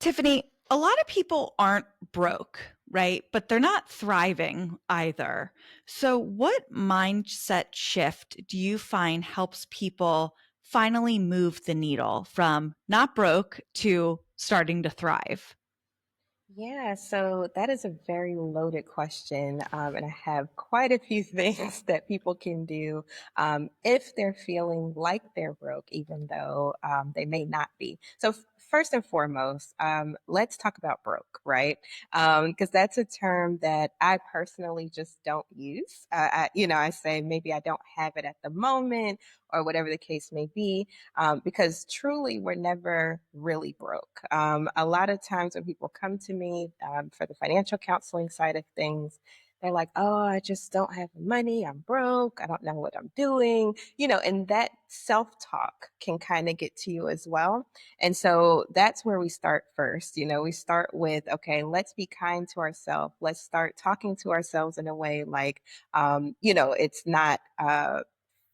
Tiffany, a lot of people aren't broke, right? But they're not thriving either. So, what mindset shift do you find helps people finally move the needle from not broke to starting to thrive? Yeah, so that is a very loaded question. And I have quite a few things that people can do if they're feeling like they're broke, even though they may not be. So, first and foremost, let's talk about broke, right? Because that's a term that I personally just don't use. I say maybe I don't have it at the moment or whatever the case may be, because truly we're never really broke. A lot of times when people come to me for the financial counseling side of things, they're like, oh, I just don't have the money. I'm broke. I don't know what I'm doing. And that self talk can kind of get to you as well. And so that's where we start first. We start with, okay, let's be kind to ourselves. Let's start talking to ourselves in a way like, it's not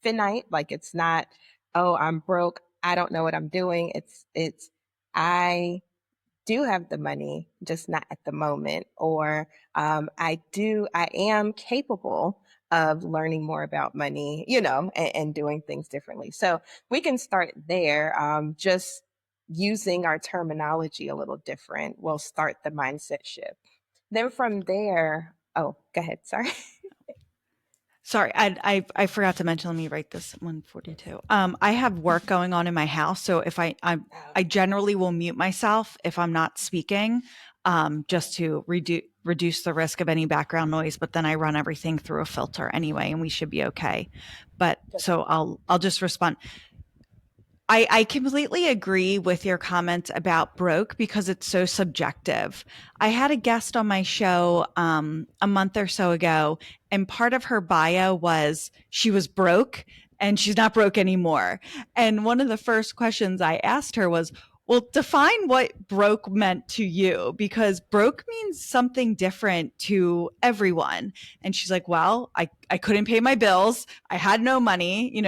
finite, like it's not, oh, I'm broke. I don't know what I'm doing. It's I do have the money, just not at the moment. Or I am capable of learning more about money, and doing things differently. So we can start there. Just using our terminology a little different will start the mindset shift. Then from there, oh, go ahead. Sorry. Sorry, I forgot to mention. Let me write this 142. I have work going on in my house, so if I generally will mute myself if I'm not speaking, just to reduce the risk of any background noise. But then I run everything through a filter anyway, and we should be okay. But so I'll just respond. I completely agree with your comment about broke because it's so subjective. I had a guest on my show a month or so ago, and part of her bio was she was broke and she's not broke anymore. And one of the first questions I asked her was, well, define what broke meant to you because broke means something different to everyone. And she's like, well, I couldn't pay my bills. I had no money.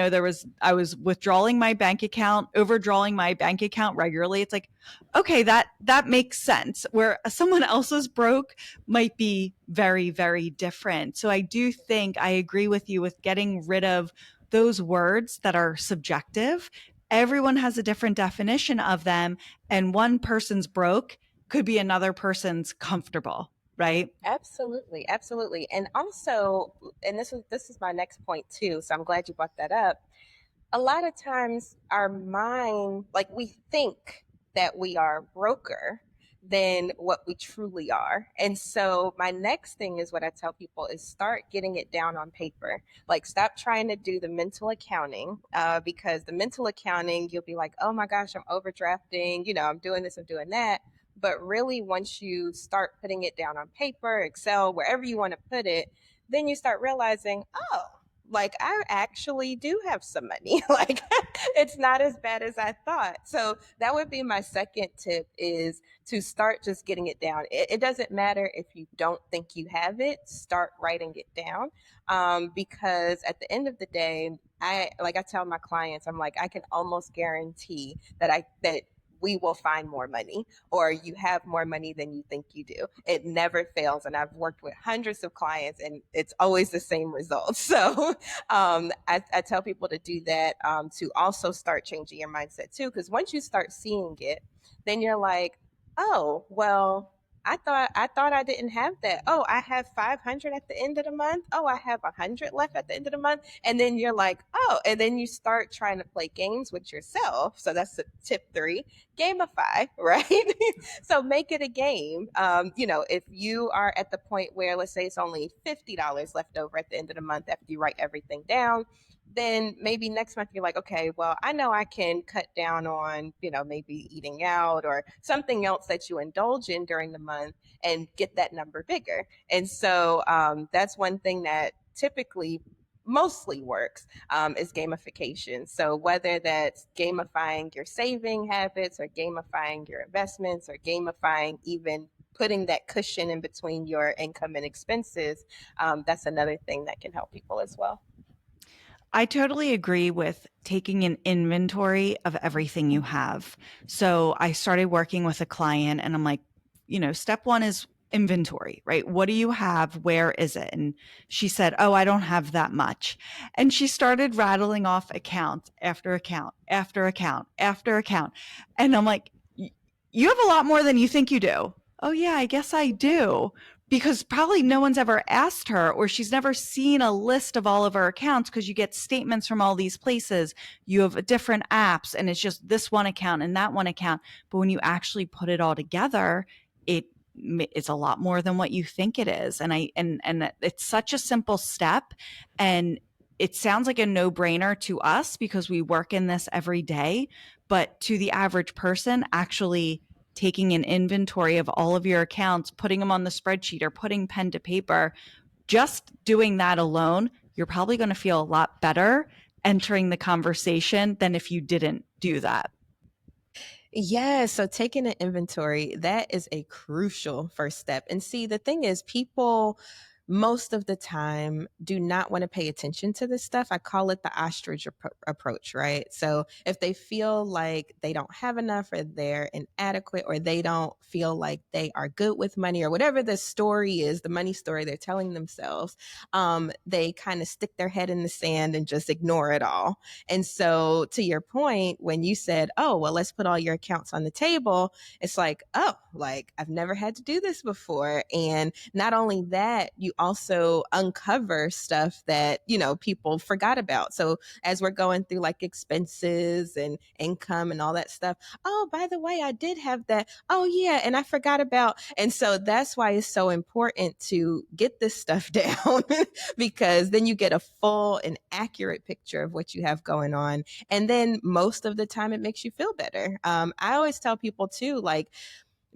I was withdrawing my bank account, overdrawing my bank account regularly. It's like, okay, that makes sense. Where someone else's broke might be very, very different. So I do think I agree with you with getting rid of those words that are subjective. Everyone has a different definition of them, and one person's broke could be another person's comfortable, right? Absolutely, absolutely. And also, and this is my next point too, so I'm glad you brought that up. A lot of times our mind, like we think that we are broker than what we truly are. And so my next thing is what I tell people is start getting it down on paper. Like stop trying to do the mental accounting, because the mental accounting, you'll be like, oh my gosh, I'm overdrafting, I'm doing this, I'm doing that. But really, once you start putting it down on paper, Excel, wherever you want to put it, then you start realizing, oh, like I actually do have some money. Like it's not as bad as I thought. So that would be my second tip is to start just getting it down. It doesn't matter if you don't think you have it, start writing it down. Because at the end of the day, I tell my clients, I'm like, I can almost guarantee that we will find more money or you have more money than you think you do. It never fails. And I've worked with hundreds of clients and it's always the same results. So I tell people to do that, to also start changing your mindset too. Because once you start seeing it, then you're like, oh, well, I thought I didn't have that. Oh, I have 500 at the end of the month. Oh, I have 100 left at the end of the month. And then you're like, oh, and then you start trying to play games with yourself. So that's tip three, gamify, right? So make it a game. If you are at the point where, let's say it's only $50 left over at the end of the month after you write everything down, then maybe next month you're like, okay, well, I know I can cut down on, maybe eating out or something else that you indulge in during the month and get that number bigger. And so that's one thing that typically mostly works, is gamification. So whether that's gamifying your saving habits or gamifying your investments or gamifying even putting that cushion in between your income and expenses, that's another thing that can help people as well. I totally agree with taking an inventory of everything you have. So I started working with a client and I'm like, step one is inventory, right? What do you have? Where is it? And she said, oh, I don't have that much. And she started rattling off account after account after account after account. And I'm like, you have a lot more than you think you do. Oh, yeah, I guess I do, because probably no one's ever asked her, or she's never seen a list of all of her accounts, because you get statements from all these places. You have different apps and it's just this one account and that one account. But when you actually put it all together, it it's a lot more than what you think it is. And it's such a simple step, and it sounds like a no-brainer to us because we work in this every day, but to the average person, actually taking an inventory of all of your accounts, putting them on the spreadsheet or putting pen to paper, just doing that alone, you're probably going to feel a lot better entering the conversation than if you didn't do that. Yeah, so taking an inventory, that is a crucial first step. And see, the thing is, people most of the time do not want to pay attention to this stuff. I call it the ostrich approach, right? So if they feel like they don't have enough, or they're inadequate, or they don't feel like they are good with money, or whatever the story is, the money story they're telling themselves, they kind of stick their head in the sand and just ignore it all. And so, to your point, when you said, oh, well, let's put all your accounts on the table, it's like, oh, like I've never had to do this before. And not only that, you also uncover stuff that, people forgot about. So, as we're going through like expenses and income and all that stuff, oh, by the way, I did have that. Oh, yeah. And I forgot about. And so, that's why it's so important to get this stuff down because then you get a full and accurate picture of what you have going on. And then most of the time, it makes you feel better. I always tell people too, like,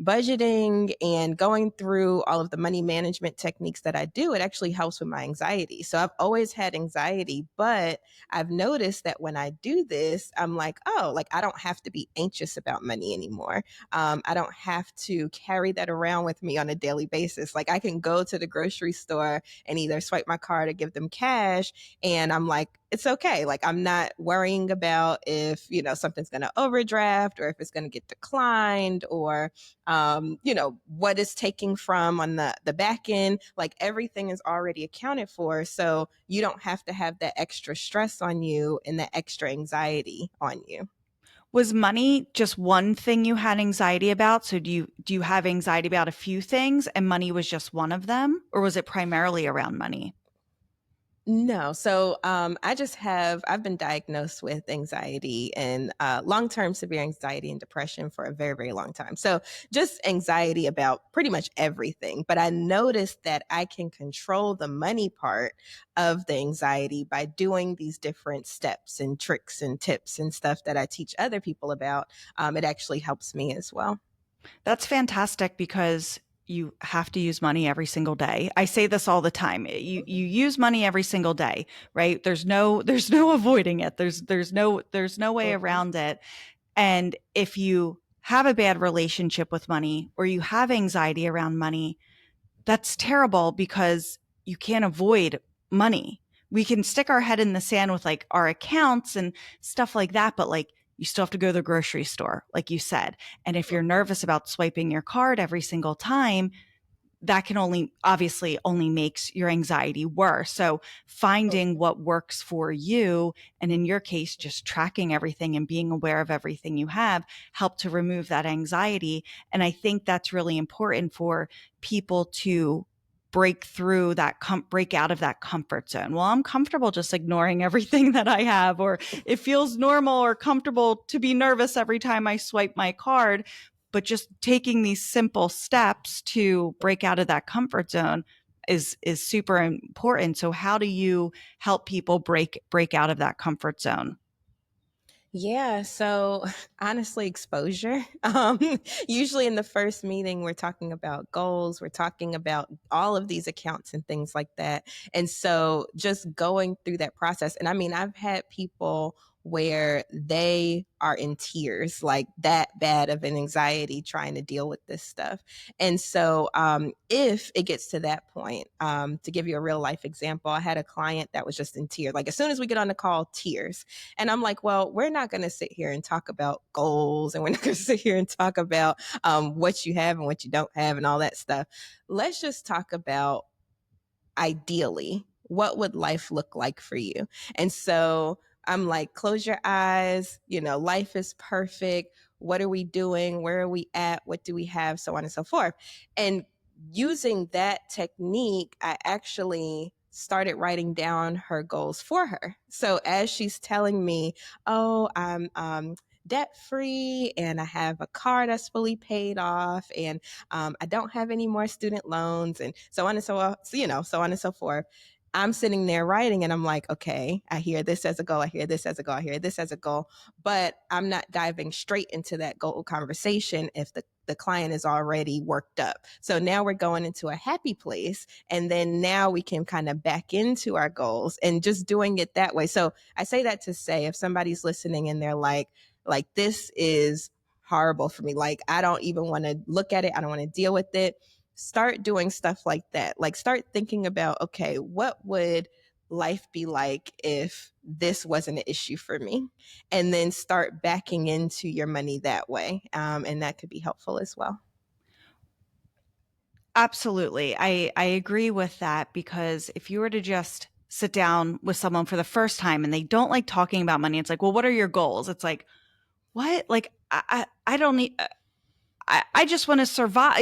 budgeting and going through all of the money management techniques that I do, it actually helps with my anxiety. So I've always had anxiety, but I've noticed that when I do this, I'm like, oh, like I don't have to be anxious about money anymore. I don't have to carry that around with me on a daily basis. Like I can go to the grocery store and either swipe my card or give them cash. And I'm like, it's okay. Like I'm not worrying about if, something's going to overdraft or if it's going to get declined or what is taking from on the back end, like everything is already accounted for. So you don't have to have that extra stress on you and that extra anxiety on you. Was money just one thing you had anxiety about? So do you have anxiety about a few things and money was just one of them, or was it primarily around money? No. So I've been diagnosed with anxiety and long term severe anxiety and depression for a very, very long time. So just anxiety about pretty much everything. But I noticed that I can control the money part of the anxiety by doing these different steps and tricks and tips and stuff that I teach other people about. It actually helps me as well. That's fantastic because you have to use money every single day. I say this all the time. You use money every single day, right? There's no avoiding it. There's no way Mhm. around it. And if you have a bad relationship with money or you have anxiety around money, that's terrible because you can't avoid money. We can stick our head in the sand with like our accounts and stuff like that, but like you still have to go to the grocery store, like you said. And if you're nervous about swiping your card every single time, that can only obviously only makes your anxiety worse. So finding what works for you, and in your case, just tracking everything and being aware of everything you have, help to remove that anxiety. And I think that's really important for people to break out of that comfort zone. Well, I'm comfortable just ignoring everything that I have, or it feels normal or comfortable to be nervous every time I swipe my card. But just taking these simple steps to break out of that comfort zone is super important. So how do you help people break out of that comfort zone? Yeah, so honestly, exposure. Usually in the first meeting, we're talking about goals, we're talking about all of these accounts and things like that. And so just going through that process. And I mean, I've had people where they are in tears, like that bad of an anxiety trying to deal with this stuff. And so, if it gets to that point, to give you a real life example, I had a client that was just in tears. Like as soon as we get on the call, tears. And I'm like, well, we're not going to sit here and talk about goals, and we're not going to sit here and talk about what you have and what you don't have and all that stuff. Let's just talk about ideally, what would life look like for you? And so I'm like, close your eyes, life is perfect. What are we doing? Where are we at? What do we have? So on and so forth. And using that technique, I actually started writing down her goals for her. So as she's telling me, oh, I'm debt free and I have a car that's fully paid off and I don't have any more student loans and so on and so on and so forth. I'm sitting there writing and I'm like, okay, I hear this as a goal. I hear this as a goal. I hear this as a goal, but I'm not diving straight into that goal conversation if the client is already worked up. So now we're going into a happy place. And then now we can kind of back into our goals and just doing it that way. So I say that to say if somebody's listening and they're like this is horrible for me. Like, I don't even want to look at it. I don't want to deal with it. Start doing stuff like that. Like, start thinking about, okay, what would life be like if this wasn't an issue for me? And then start backing into your money that way. And that could be helpful as well. Absolutely. I agree with that because if you were to just sit down with someone for the first time and they don't like talking about money, it's like, well, what are your goals? It's like, what? Like, I don't need, I just want to survive.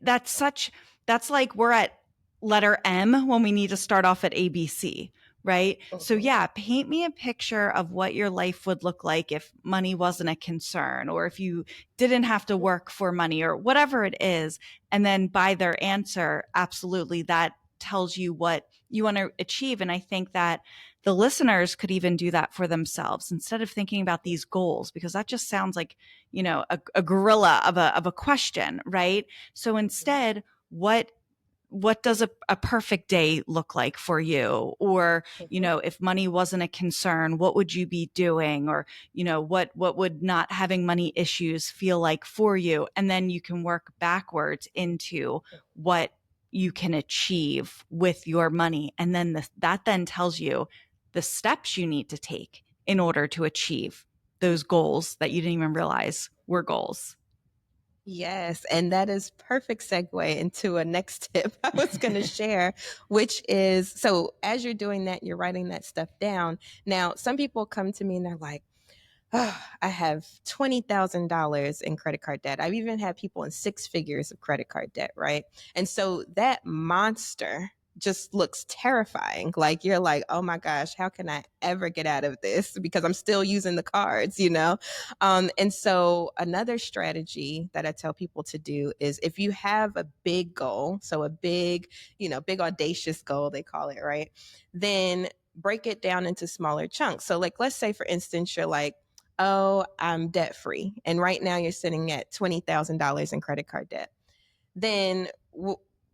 That's like we're at letter M when we need to start off at ABC, right? So Mhm. yeah, paint me a picture of what your life would look like if money wasn't a concern or if you didn't have to work for money or whatever it is. And then by their answer, absolutely that tells you what you want to achieve. And I think that the listeners could even do that for themselves instead of thinking about these goals, because that just sounds like, a gorilla of a question, right? So instead, what does a perfect day look like for you? Or, Mhm. if money wasn't a concern, what would you be doing? Or, what would not having money issues feel like for you? And then you can work backwards into what you can achieve with your money. And then that then tells you the steps you need to take in order to achieve those goals that you didn't even realize were goals. Yes, and that is perfect segue into a next tip I was going to share, which is so as you're doing that, you're writing that stuff down. Now, some people come to me and they're like, oh, I have $20,000 in credit card debt. I've even had people in six figures of credit card debt, right? And so that monster just looks terrifying. Like you're like, oh my gosh, how can I ever get out of this? Because I'm still using the cards. And so another strategy that I tell people to do is if you have a big goal, so a big, big audacious goal, they call it, right? Then break it down into smaller chunks. So like, let's say for instance, you're like, oh, I'm debt free. And right now you're sitting at $20,000 in credit card debt. Then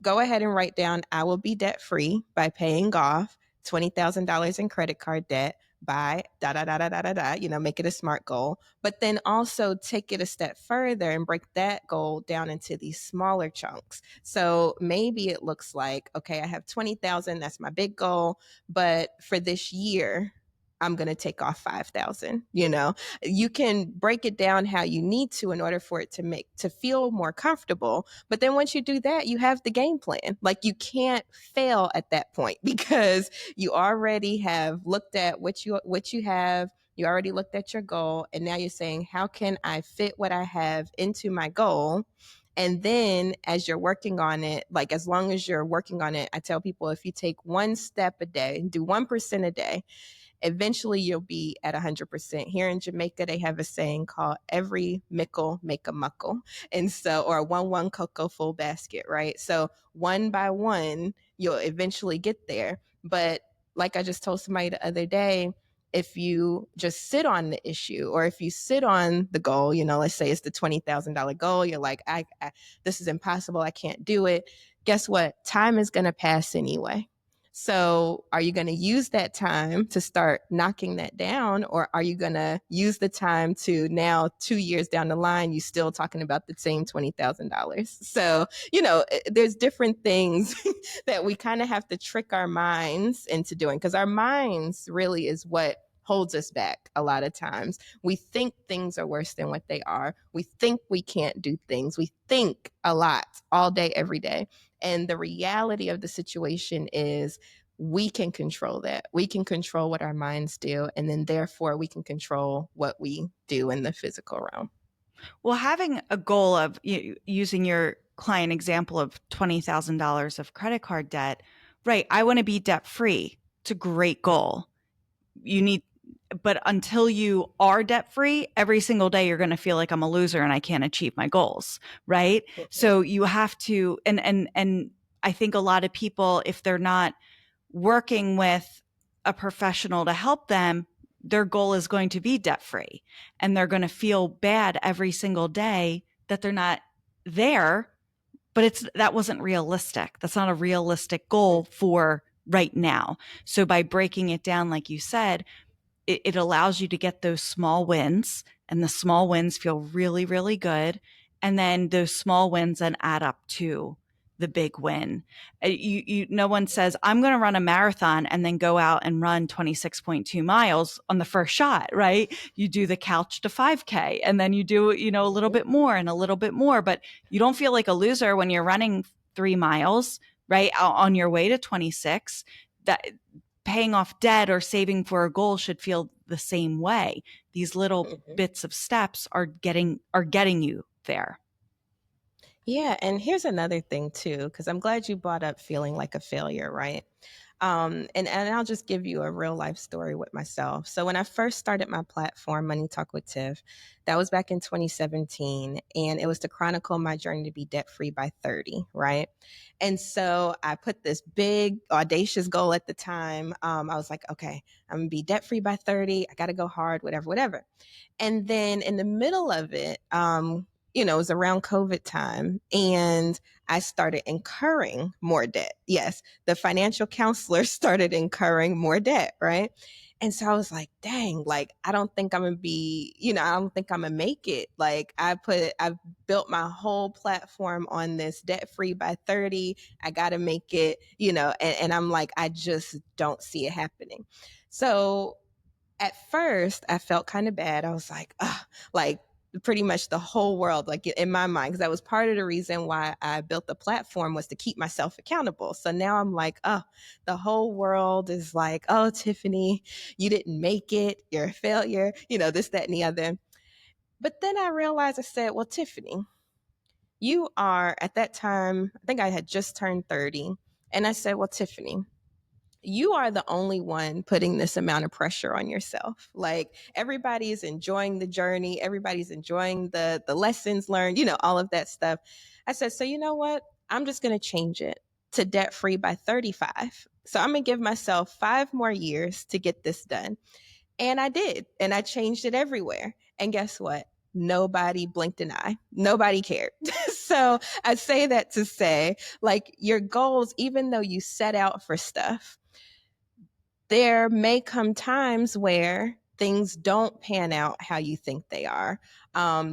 go ahead and write down, I will be debt free by paying off $20,000 in credit card debt by da da da da da da da, make it a SMART goal. But then also take it a step further and break that goal down into these smaller chunks. So maybe it looks like, okay, I have 20,000, that's my big goal. But for this year, I'm going to take off 5,000. You can break it down how you need to in order for it to feel more comfortable. But then once you do that, you have the game plan. Like you can't fail at that point because you already have looked at what you have. You already looked at your goal. And now you're saying, how can I fit what I have into my goal? And then as you're working on it, like as long as you're working on it, I tell people if you take one step a day, do 1% a day, eventually you'll be at 100%. Here in Jamaica, they have a saying called every mickle make a muckle. And so, or one cocoa full basket, right? So one by one, you'll eventually get there. But like I just told somebody the other day, if you just sit on the issue or if you sit on the goal, let's say it's the $20,000 goal, you're like, this is impossible. I can't do it. Guess what? Time is going to pass anyway. So, are you going to use that time to start knocking that down, or are you going to use the time to now 2 years down the line, you still talking about the same $20,000? So, there's different things that we kind of have to trick our minds into doing, because our minds really is what holds us back a lot of times. We think things are worse than what they are. We think we can't do things. We think a lot all day, every day. And the reality of the situation is we can control that. We can control what our minds do. And then therefore we can control what we do in the physical realm. Well, having a goal of using your client example of $20,000 of credit card debt, right? I want to be debt free. It's a great goal. You need, but until you are debt free, every single day you're going to feel like I'm a loser and I can't achieve my goals, right? Mm-hmm. So you have to, and I think a lot of people, if they're not working with a professional to help them, their goal is going to be debt free, and they're going to feel bad every single day that they're not there. But that wasn't realistic. That's not a realistic goal for right now. So by breaking it down, like you said, it allows you to get those small wins, and the small wins feel really, really good. And then those small wins then add up to the big win. No one says, I'm going to run a marathon and then go out and run 26.2 miles on the first shot, right? You do the couch to 5K, and then you do, a little bit more and a little bit more, but you don't feel like a loser when you're running 3 miles, right? On your way to 26. That paying off debt or saving for a goal should feel the same way. These little Mm-hmm. bits of steps are getting you there. Yeah, and here's another thing too, because I'm glad you brought up feeling like a failure, right? And I'll just give you a real life story with myself. So when I first started my platform, Money Talk with Tiff, that was back in 2017, and it was to chronicle my journey to be debt free by 30, right? And so I put this big audacious goal at the time. I was like, okay, I'm gonna be debt free by 30. I got to go hard, whatever, whatever. And then in the middle of it, it was around COVID time, and I started incurring more debt. Yes, the financial counselor started incurring more debt, right? And so I was like, dang, like, I don't think I'm gonna be, I don't think I'm gonna make it. Like, I've built my whole platform on this debt free by 30. I gotta make it, and I'm like, I just don't see it happening. So at first I felt kind of bad. I was like, like pretty much the whole world, like in my mind, because that was part of the reason why I built the platform, was to keep myself accountable. So now I'm like, the whole world is like, oh, Tiffany, you didn't make it. You're a failure, this, that, and the other. But then I realized, I said, well, Tiffany, you are at that time, I think I had just turned 30. And I said, well, Tiffany, you are the only one putting this amount of pressure on yourself. Like, everybody's enjoying the journey, everybody's enjoying the lessons learned, all of that stuff. I said, so you know what? I'm just going to change it to debt free by 35. So I'm going to give myself 5 more years to get this done. And I did. And I changed it everywhere. And guess what? Nobody blinked an eye. Nobody cared. So I say that to say, like, your goals, even though you set out for stuff, there may come times where things don't pan out how you think they are.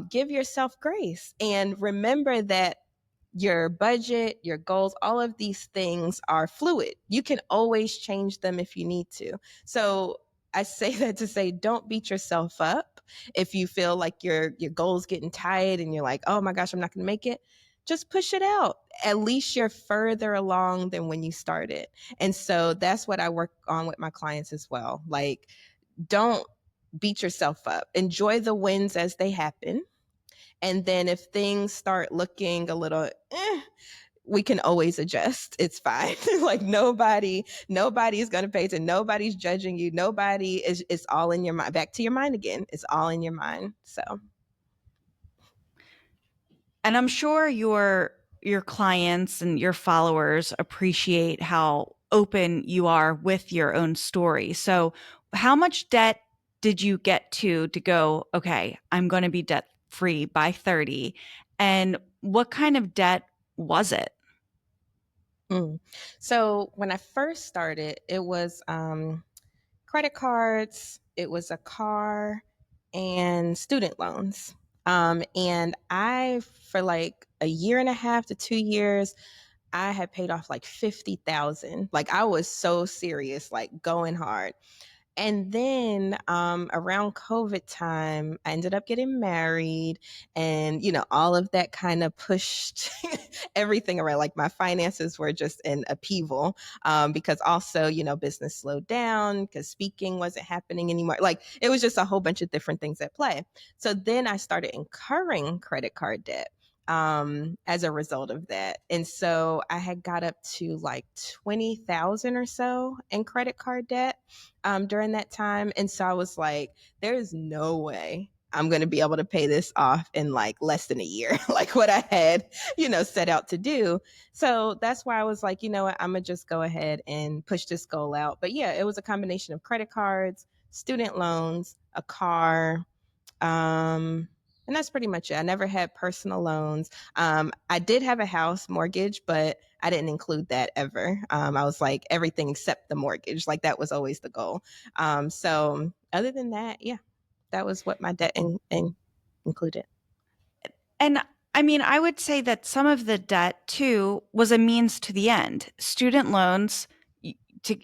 Give yourself grace and remember that your budget, your goals, all of these things are fluid. You can always change them if you need to. So I say that to say, don't beat yourself up if you feel like your goal's getting tight and you're like, oh my gosh, I'm not going to make it. Just push it out. At least you're further along than when you started. And so that's what I work on with my clients as well. Like, don't beat yourself up. Enjoy the wins as they happen. And then if things start looking a little, we can always adjust. It's fine. Like, nobody's going to pay attention. Nobody's judging you. Nobody is, it's all in your mind. Back to your mind again. It's all in your mind. So. And I'm sure your clients and your followers appreciate how open you are with your own story. So, how much debt did you get to go, okay, I'm going to be debt free by 30? And what kind of debt was it? Mm. So when I first started, it was credit cards, it was a car, and student loans. And I, for like a year and a half to 2 years, I had paid off like 50,000. Like I was so serious, like going hard. And then around COVID time, I ended up getting married, and all of that kind of pushed everything around. Like my finances were just in upheaval because also business slowed down because speaking wasn't happening anymore. Like it was just a whole bunch of different things at play. So then I started incurring credit card debt as a result of that. And so I had got up to like 20,000 or so in credit card debt during that time. And so I was like, there is no way I'm going to be able to pay this off in like less than a year, like what I had, set out to do. So that's why I was like, you know what, I'm going to just go ahead and push this goal out. But yeah, it was a combination of credit cards, student loans, a car, and that's pretty much it. I never had personal loans. I did have a house mortgage, but I didn't include that ever. I was like everything except the mortgage. Like that was always the goal. So other than that, yeah, that was what my debt included. And I mean, I would say that some of the debt too was a means to the end. Student loans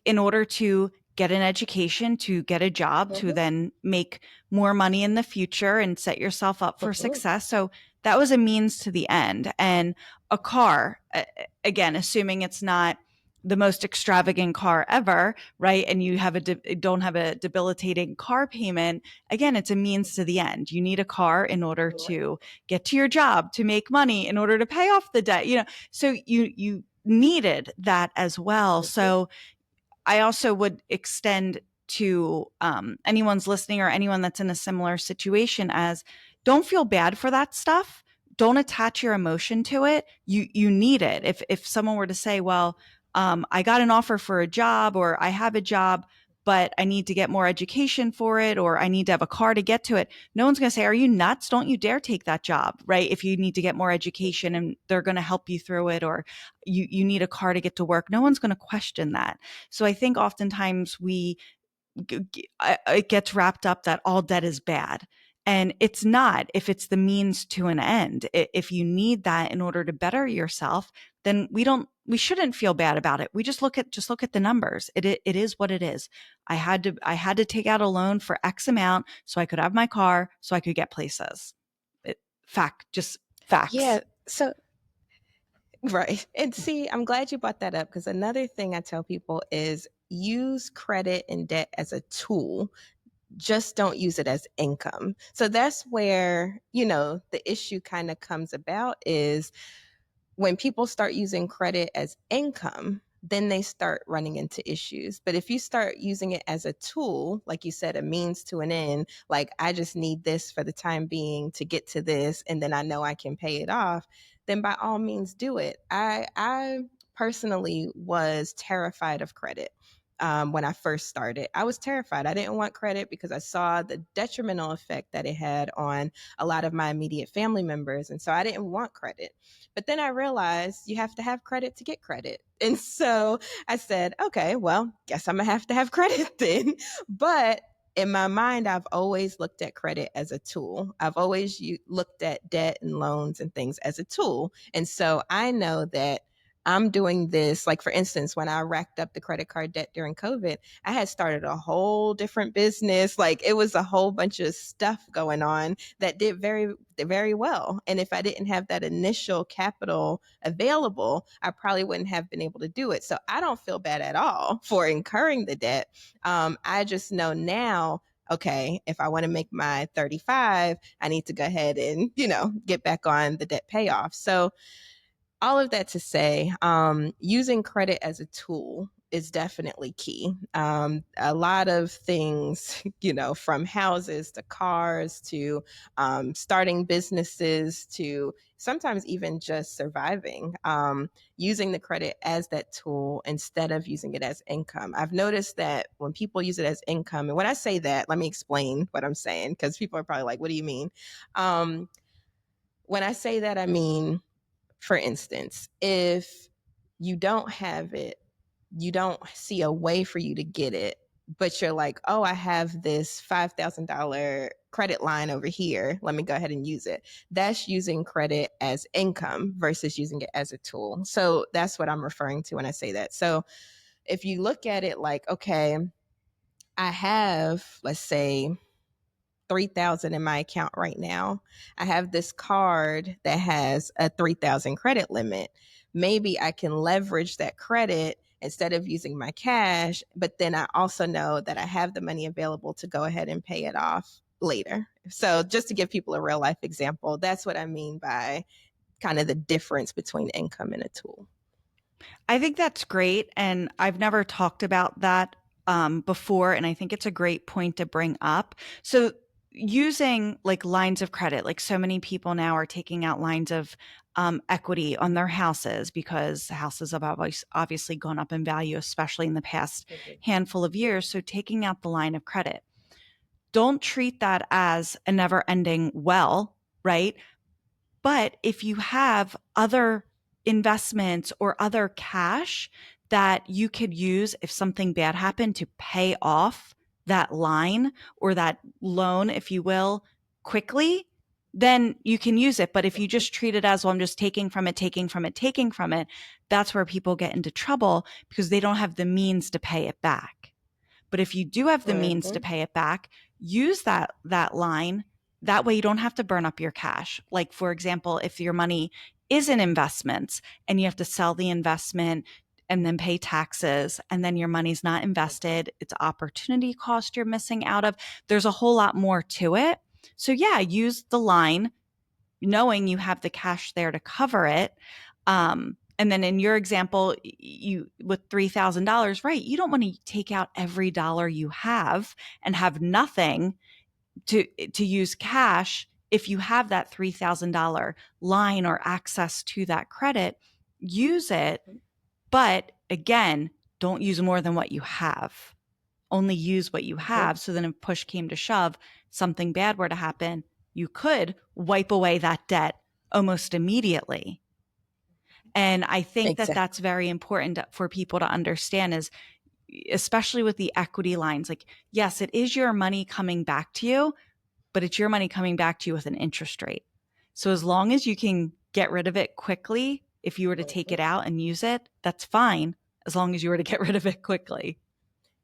in order to get an education, to get a job, to Mm-hmm. then make more money in the future and set yourself up for Mm-hmm. success. So that was a means to the end. And a car, again, assuming it's not the most extravagant car ever, right? And you don't have a debilitating car payment. Again, it's a means to the end. You need a car in order Right. to get to your job, to make money, in order to pay off the debt. So you needed that as well. Mm-hmm. So I also would extend to anyone's listening or anyone that's in a similar situation as don't feel bad for that stuff. Don't attach your emotion to it. You need it. If someone were to say, well, I got an offer for a job or I have a job, but I need to get more education for it or I need to have a car to get to it. No one's going to say, are you nuts? Don't you dare take that job, right? If you need to get more education and they're going to help you through it or you need a car to get to work, no one's going to question that. So I think oftentimes it gets wrapped up that all debt is bad. And it's not if it's the means to an end. If you need that in order to better yourself, then we shouldn't feel bad about it. We just look at the numbers. It is what it is. I had to take out a loan for X amount so I could have my car, so I could get places. Just facts. Yeah. So right. And see, I'm glad you brought that up because another thing I tell people is use credit and debt as a tool, just don't use it as income. So that's where, the issue kind of comes about is when people start using credit as income, then they start running into issues. But if you start using it as a tool, like you said, a means to an end, like I just need this for the time being to get to this, and then I know I can pay it off, then by all means do it. I personally was terrified of credit. When I first started, I was terrified. I didn't want credit because I saw the detrimental effect that it had on a lot of my immediate family members. And so I didn't want credit. But then I realized you have to have credit to get credit. And so I said, okay, well, guess I'm going to have credit then. But in my mind, I've always looked at credit as a tool. I've always looked at debt and loans and things as a tool. And so I know that I'm doing this. Like, for instance, when I racked up the credit card debt during COVID, I had started a whole different business. Like, it was a whole bunch of stuff going on that did very, very well. And if I didn't have that initial capital available, I probably wouldn't have been able to do it. So I don't feel bad at all for incurring the debt. I just know now, okay, if I want to make my 35, I need to go ahead and, get back on the debt payoff. So all of that to say, using credit as a tool is definitely key. A lot of things, from houses to cars to starting businesses to sometimes even just surviving, using the credit as that tool instead of using it as income. I've noticed that when people use it as income, and when I say that, let me explain what I'm saying because people are probably like, what do you mean? When I say that, I mean, for instance, if you don't have it, you don't see a way for you to get it, but you're like, oh, I have this $5,000 credit line over here. Let me go ahead and use it. That's using credit as income versus using it as a tool. So that's what I'm referring to when I say that. So if you look at it like, okay, I have, let's say, 3,000 in my account right now. I have this card that has a 3,000 credit limit. Maybe I can leverage that credit instead of using my cash, but then I also know that I have the money available to go ahead and pay it off later. So just to give people a real life example, that's what I mean by kind of the difference between income and a tool. I think that's great. And I've never talked about that before. And I think it's a great point to bring up. So, using like lines of credit, like so many people now are taking out lines of equity on their houses because houses have obviously gone up in value, especially in the past handful of years. So, taking out the line of credit. Don't treat that as a never ending well, right? But if you have other investments or other cash that you could use if something bad happened to pay off that line or that loan, if you will, quickly, then you can use it. But if you just treat it as, well, I'm just taking from it, taking from it, taking from it, that's where people get into trouble because they don't have the means to pay it back. But if you do have the means to Mm-hmm. pay it back, use that line. That way you don't have to burn up your cash. Like, for example, if your money is in investments and you have to sell the investment and then pay taxes and then your money's not invested, it's opportunity cost you're missing out of. There's a whole lot more to it. So yeah, use the line knowing you have the cash there to cover it. And then in your example, you with $3,000, right? You don't want to take out every dollar you have and have nothing to use cash. If you have that $3,000 line or access to that credit, use it. But again, don't use more than what you have. Only use what you have. So then if push came to shove, something bad were to happen, you could wipe away that debt almost immediately. And I think that Exactly. that's very important for people to understand is especially with the equity lines, like, yes, it is your money coming back to you, but it's your money coming back to you with an interest rate. So as long as you can get rid of it quickly, if you were to take it out and use it, that's fine. As long as you were to get rid of it quickly.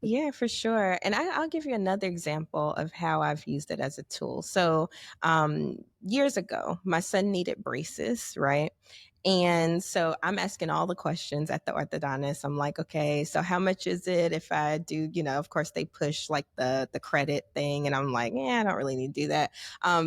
Yeah, for sure. And I'll give you another example of how I've used it as a tool. So, years ago, my son needed braces, right? And so I'm asking all the questions at the orthodontist. I'm like, okay, so how much is it if I do, of course they push like the credit thing. And I'm like, yeah, I don't really need to do that.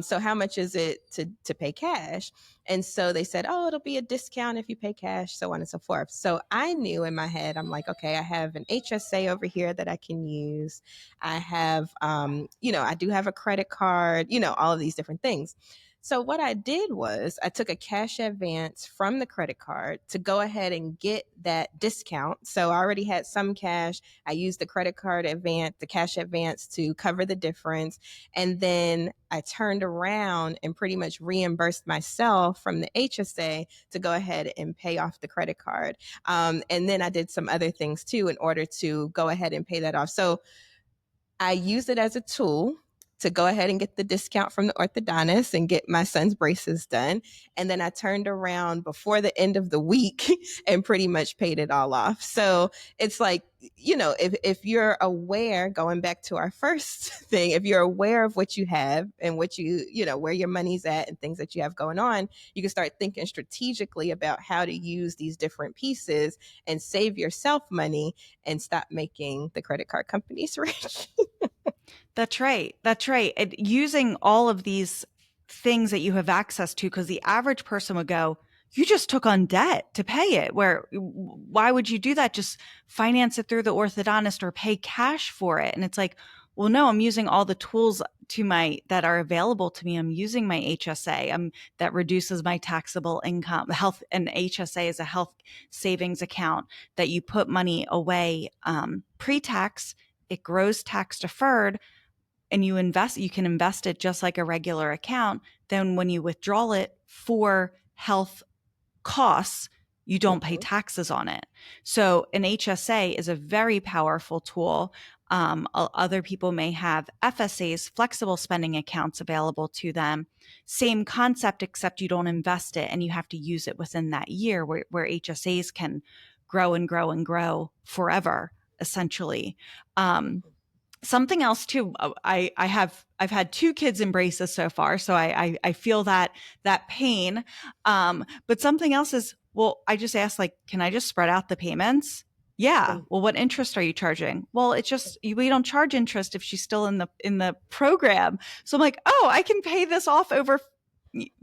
So how much is it to pay cash? And so they said, oh, it'll be a discount if you pay cash, so on and so forth. So I knew in my head, I'm like, okay, I have an HSA over here that I can use. I have, I do have a credit card, all of these different things. So what I did was I took a cash advance from the credit card to go ahead and get that discount. So I already had some cash. I used the credit card advance, the cash advance to cover the difference. And then I turned around and pretty much reimbursed myself from the HSA to go ahead and pay off the credit card. And then I did some other things too in order to go ahead and pay that off. So I used it as a tool to go ahead and get the discount from the orthodontist and get my son's braces done. And then I turned around before the end of the week and pretty much paid it all off. So it's like, if you're aware, going back to our first thing, if you're aware of what you have and what where your money's at and things that you have going on, you can start thinking strategically about how to use these different pieces and save yourself money and stop making the credit card companies rich. That's right. That's right. And using all of these things that you have access to, because the average person would go, you just took on debt to pay it. Why would you do that? Just finance it through the orthodontist or pay cash for it. And it's like, well, no, I'm using all the tools that are available to me. I'm using my HSA. That reduces my taxable income. Health and HSA is a health savings account that you put money away pre-tax. It grows tax deferred and you can invest it just like a regular account. Then when you withdraw it for health costs, you don't pay Mm-hmm. taxes on it. So an HSA is a very powerful tool. Other people may have FSAs, flexible spending accounts, available to them. Same concept, except you don't invest it and you have to use it within that year, where HSAs can grow and grow and grow forever, essentially. Um, Something else too. I've had two kids in braces so far, so I feel that pain. But something else is, well, I just asked, like, can I just spread out the payments? Yeah. Well, what interest are you charging? Well, it's just, we don't charge interest if she's still in the program. So I'm like, oh, I can pay this off over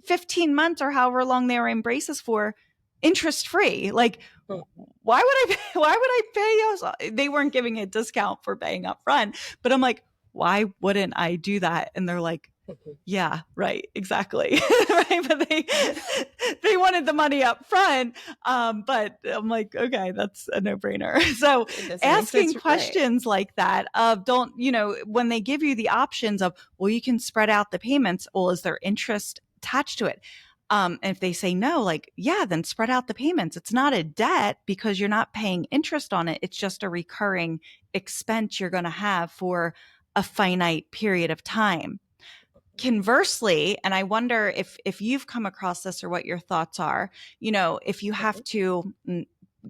15 months or however long they were in braces for, interest free. Like, why would I pay us? They weren't giving a discount for paying up front, but I'm like, why wouldn't I do that? And they're like, yeah, right, exactly. Right. But they wanted the money up front. But I'm like, okay, that's a no-brainer. So It doesn't make asking sense, right? questions like that of, don't, when they give you the options of, well, you can spread out the payments, well, is there interest attached to it? And if they say no, like, yeah, then spread out the payments. It's not a debt because you're not paying interest on it. It's just a recurring expense you're going to have for a finite period of time. Conversely, and I wonder if you've come across this or what your thoughts are, if you have to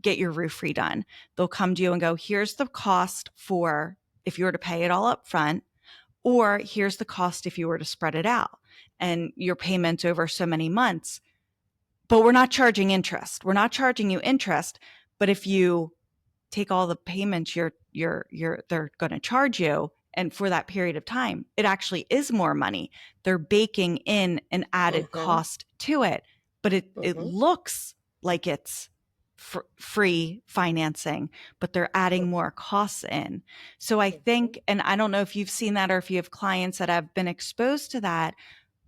get your roof redone, they'll come to you and go, here's the cost for if you were to pay it all up front, or here's the cost if you were to spread it out and your payments over so many months. But we're not charging interest. We're not charging you interest. But if you take all the payments they're going to charge you, and for that period of time, it actually is more money. They're baking in an added Mm-hmm. cost to it, but it Mm-hmm. looks like it's free financing, but they're adding more costs in. So I Mm-hmm. think, and I don't know if you've seen that or if you have clients that have been exposed to that,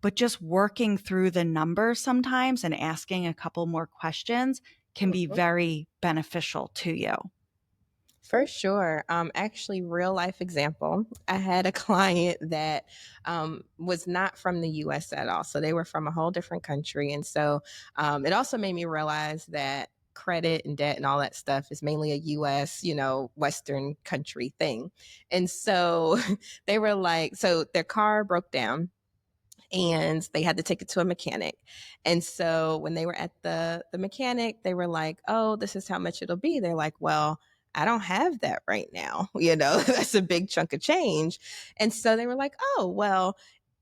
but just working through the numbers sometimes and asking a couple more questions can be Mm-hmm. very beneficial to you. For sure. Actually, real life example. I had a client that was not from the US at all. So they were from a whole different country. And so it also made me realize that credit and debt and all that stuff is mainly a US, Western country thing. And so they were like, so their car broke down and they had to take it to a mechanic. And so when they were at the mechanic, they were like, "Oh, this is how much it'll be." They're like, "Well, I don't have that right now." That's a big chunk of change. And so they were like, "Oh, well,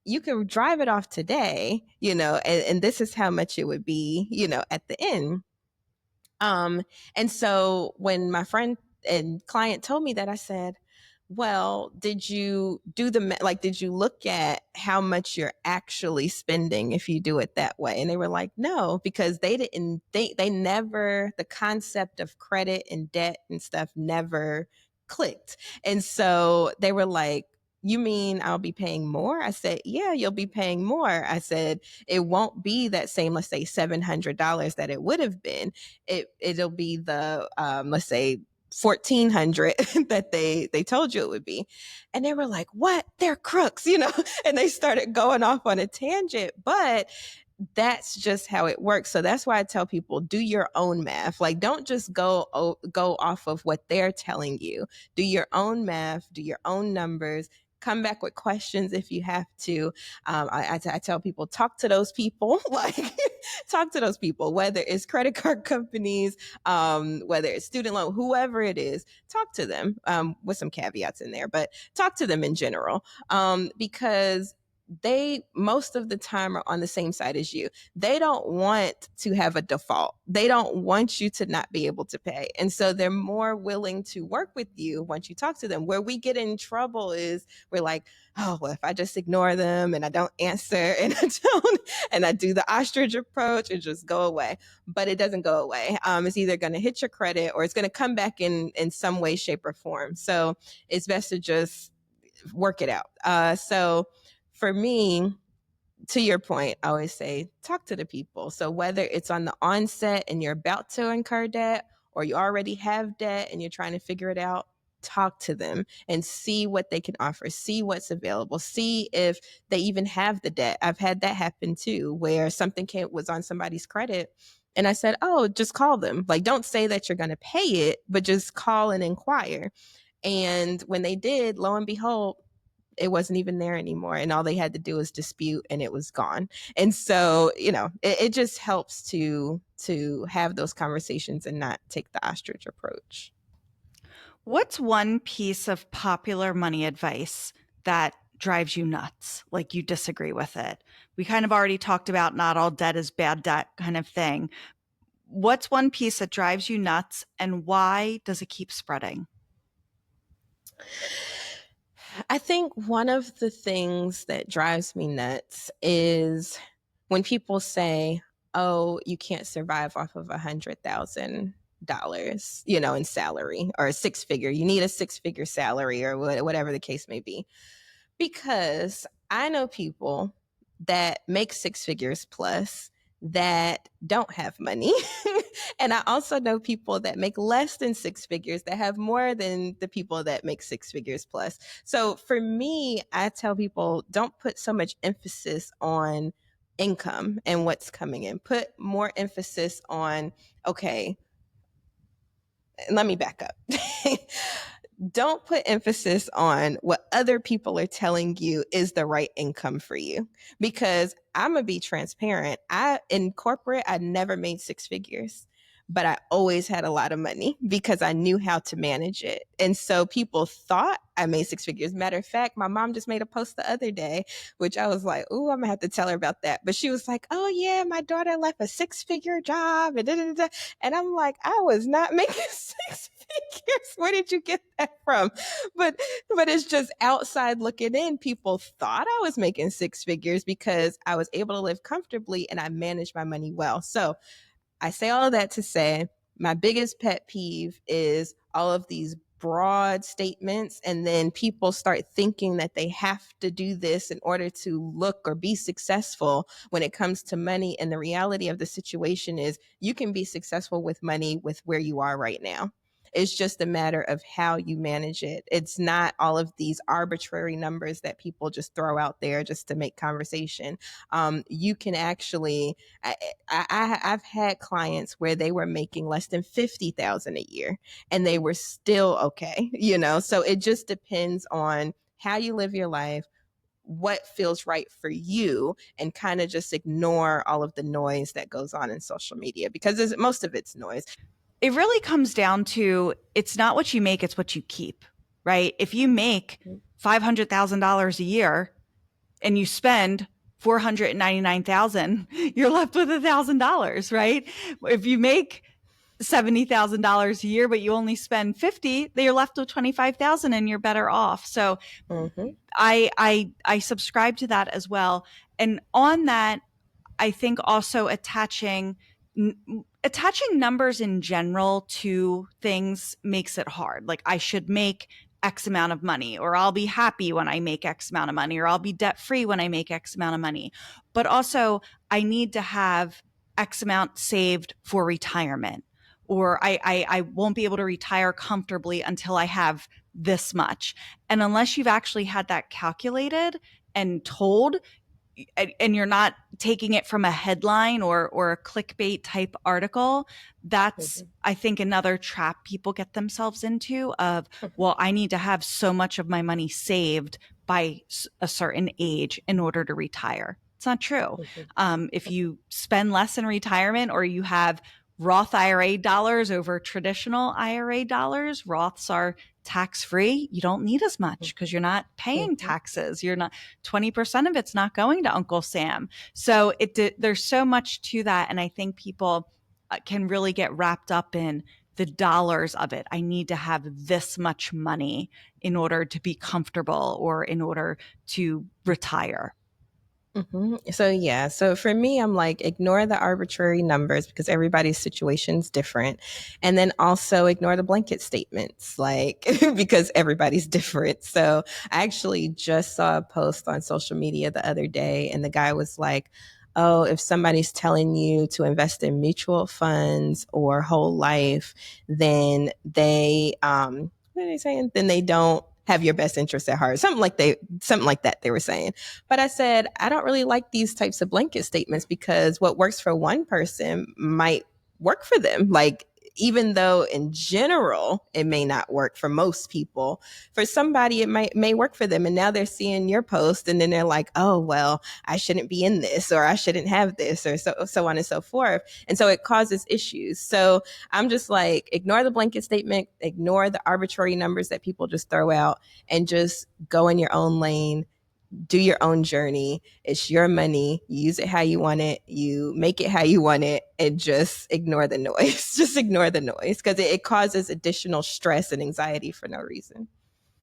you can drive it off today, and this is how much it would be, at the end." And so when my friend and client told me that, I said, well, did you do did you look at how much you're actually spending if you do it that way? And they were like, no, because they never, the concept of credit and debt and stuff never clicked. And so they were like, you mean I'll be paying more? I said, yeah, you'll be paying more. I said, it won't be that same, let's say $700 that it would have been. It'll be the, let's say 1,400 that they told you it would be. And they were like, what? They're crooks, and they started going off on a tangent. But that's just how it works. So that's why I tell people, do your own math. Like, don't just go off of what they're telling you. Do your own math, do your own numbers, come back with questions if you have to. I tell people, talk to those people, like talk to those people, whether it's credit card companies, whether it's student loan, whoever it is, talk to them, with some caveats in there, but talk to them in general, because they most of the time are on the same side as you. They don't want to have a default. They don't want you to not be able to pay. And so they're more willing to work with you once you talk to them. Where we get in trouble is we're like, oh, well, if I just ignore them and I don't answer and I do the ostrich approach and just go away. But it doesn't go away. It's either going to hit your credit or it's going to come back in some way, shape, or form. So it's best to just work it out. So for me, to your point, I always say talk to the people. So whether it's on the onset and you're about to incur debt, or you already have debt and you're trying to figure it out, talk to them and see what they can offer, see what's available, see if they even have the debt. I've had that happen too, where something was on somebody's credit And I said, oh, just call them. Like, don't say that you're going to pay it, but just call and inquire. And when they did, lo and behold, it wasn't even there anymore. And all they had to do was dispute and it was gone. And so, it just helps to have those conversations and not take the ostrich approach. What's one piece of popular money advice that drives you nuts? Like you disagree with it? We kind of already talked about not all debt is bad debt kind of thing. What's one piece that drives you nuts and why does it keep spreading? I think one of the things that drives me nuts is when people say, "Oh, you can't survive off of $100,000, in salary or a six figure. You need a six-figure salary or whatever the case may be." Because I know people that make six figures plus that don't have money. And I also know people that make less than six figures that have more than the people that make six figures plus. So for me, I tell people don't put so much emphasis on income and what's coming in. Put more emphasis on, okay, let me back up. Don't put emphasis on what other people are telling you is the right income for you, because I'm gonna be transparent. In corporate, I never made six figures, but I always had a lot of money because I knew how to manage it. And so people thought I made six figures. Matter of fact, my mom just made a post the other day, which I was like, "Oh, I'm gonna have to tell her about that." But she was like, "Oh yeah, my daughter left a six-figure job," and da, da, da. And I'm like, "I was not making six figures. Where did you get that from?" But it's just outside looking in. People thought I was making six figures because I was able to live comfortably and I managed my money well. So I say all of that to say my biggest pet peeve is all of these broad statements, and then people start thinking that they have to do this in order to look or be successful when it comes to money. And the reality of the situation is you can be successful with money with where you are right now. It's just a matter of how you manage it. It's not all of these arbitrary numbers that people just throw out there just to make conversation. You can actually, I've had clients where they were making less than 50,000 a year and they were still okay, So it just depends on how you live your life, what feels right for you, and kind of just ignore all of the noise that goes on in social media, because most of it's noise. It really comes down to it's not what you make, it's what you keep, right? If you make $500,000 a year and you spend 499,000, you're left with $1,000, right? If you make $70,000 a year, but you only spend 50, then you're left with 25,000 and you're better off. So Mm-hmm. I subscribe to that as well. And on that, I think also attaching numbers in general to things makes it hard. Like I should make X amount of money, or I'll be happy when I make X amount of money, or I'll be debt free when I make X amount of money. But also, I need to have X amount saved for retirement, or I won't be able to retire comfortably until I have this much. And unless you've actually had that calculated and told, and you're not taking it from a headline or a clickbait type article, that's, Mm-hmm. I think, another trap people get themselves into of, well, I need to have so much of my money saved by a certain age in order to retire. It's not true. Mm-hmm. If you spend less in retirement, or you have Roth IRA dollars over traditional IRA dollars, Roths are tax free. You don't need as much because you're not paying Mm-hmm. taxes. You're not, 20% of it's not going to Uncle Sam. So there's so much to that. And I think people can really get wrapped up in the dollars of it. I need to have this much money in order to be comfortable or in order to retire. Mm-hmm. So yeah, so for me, I'm like, ignore the arbitrary numbers because everybody's situation's different, and then also ignore the blanket statements, like because everybody's different. So I actually just saw a post on social media the other day, and the guy was like, "Oh, if somebody's telling you to invest in mutual funds or whole life, then they what are they saying? Then they don't." have your best interest at heart. Something like that they were saying. But I said, I don't really like these types of blanket statements because what works for one person might work for them. Like, even though in general it may not work for most people, for somebody it may work for them. And now they're seeing your post and then they're like, oh, well, I shouldn't be in this, or I shouldn't have this, or so on and so forth. And so it causes issues. So I'm just like, ignore the blanket statement, ignore the arbitrary numbers that people just throw out, and just go in your own lane, do your own journey. It's your money. You use it how you want it. You make it how you want it, and just ignore the noise. Just ignore the noise, because it causes additional stress and anxiety for no reason.